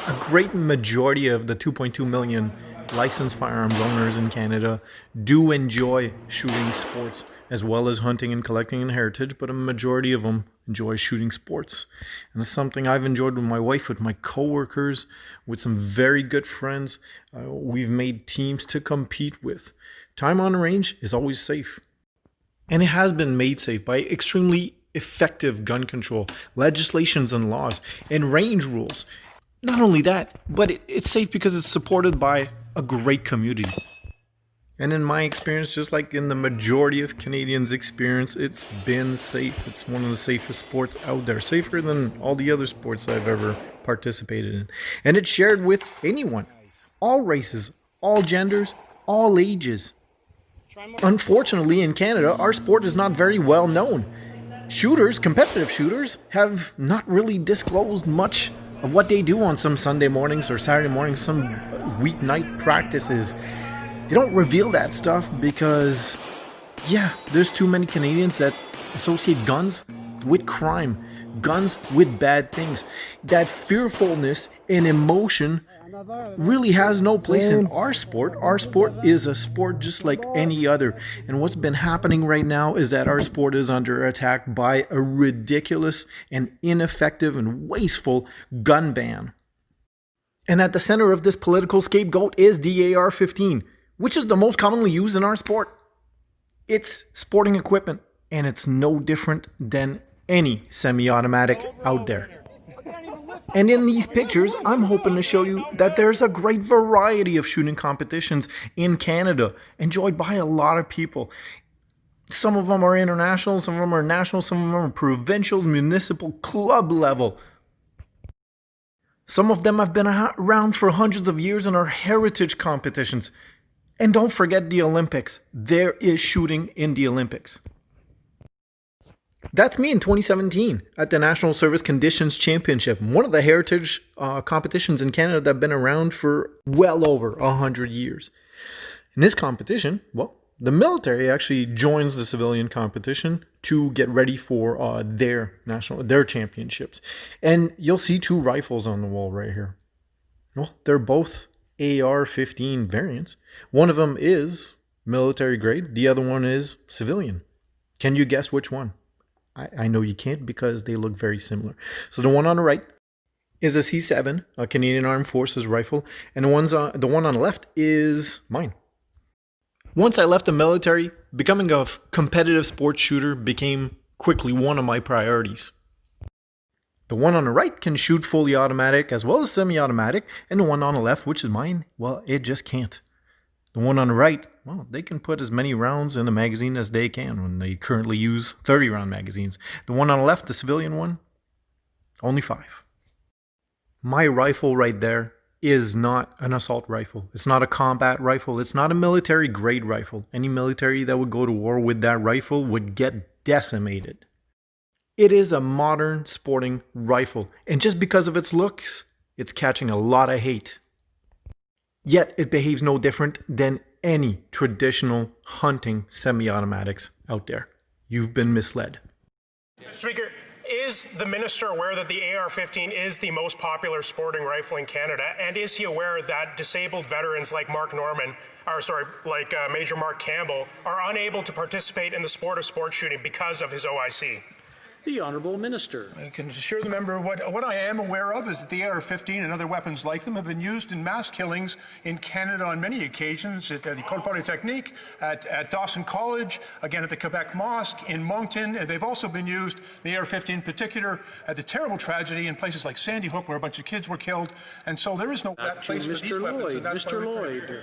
A great majority of the 2.2 million licensed firearms owners in Canada do enjoy shooting sports as well as hunting and collecting and heritage, but a majority of them enjoy shooting sports. And it's something I've enjoyed with my wife, with my coworkers, with some very good friends. We've made teams to compete with. Time on range is always safe. And it has been made safe by extremely effective gun control, legislations and laws, and range rules. Not only that, but it's safe because it's supported by a great community. And in my experience, just like in the majority of Canadians' experience, it's been safe. It's one of the safest sports out there, safer than all the other sports I've ever participated in. And it's shared with anyone, all races, all genders, all ages. Unfortunately, in Canada, our sport is not very well known. Shooters, competitive shooters, have not really disclosed much of what they do on some Sunday mornings or Saturday mornings, some weeknight practices. They don't reveal that stuff because, there's too many Canadians that associate guns with crime, guns with bad things. That fearfulness and emotion really has no place in our sport. Our sport is a sport just like any other. And what's been happening right now is that our sport is under attack by a ridiculous and ineffective and wasteful gun ban. And at the center of this political scapegoat is the AR-15, which is the most commonly used in our sport. It's sporting equipment, and it's no different than any semi-automatic out there. And in these pictures, I'm hoping to show you that there's a great variety of shooting competitions in Canada, enjoyed by a lot of people. Some of them are international, some of them are national, some of them are provincial, municipal, club level. Some of them have been around for hundreds of years and are heritage competitions. And don't forget the Olympics. There is shooting in the Olympics. That's me in 2017 at the National Service Conditions Championship, one of the heritage competitions in Canada that have been around for well over 100 years. In this competition, the military actually joins the civilian competition to get ready for their championships. And you'll see two rifles on the wall right here. Well, they're both AR-15 variants. One of them is military grade, the other one is civilian. Can you guess which one? I know you can't because they look very similar. So the one on the right is a C7, a Canadian Armed Forces rifle, and the one on the left is mine. Once I left the military, becoming a competitive sports shooter became quickly one of my priorities. The one on the right can shoot fully automatic as well as semi-automatic, and the one on the left, which is mine, it just can't. The one on the right, they can put as many rounds in the magazine as they can when they currently use 30-round magazines. The one on the left, the civilian one, only 5. My rifle right there is not an assault rifle. It's not a combat rifle. It's not a military grade rifle. Any military that would go to war with that rifle would get decimated. It is a modern sporting rifle, and just because of its looks, it's catching a lot of hate. Yet it behaves no different than any traditional hunting semi-automatics out there. You've been misled. Speaker, is the minister aware that the AR-15 is the most popular sporting rifle in Canada, and is he aware that disabled veterans like Major Mark Campbell are unable to participate in the sport of sports shooting because of his OIC? The Honourable Minister. I can assure the member what I am aware of is that the AR-15 and other weapons like them have been used in mass killings in Canada on many occasions, at the École Polytechnique, at Dawson College, again at the Quebec Mosque, in Moncton. They've also been used, the AR-15 in particular, at the terrible tragedy in places like Sandy Hook where a bunch of kids were killed. And so there is no place for these weapons. Mr. Lloyd.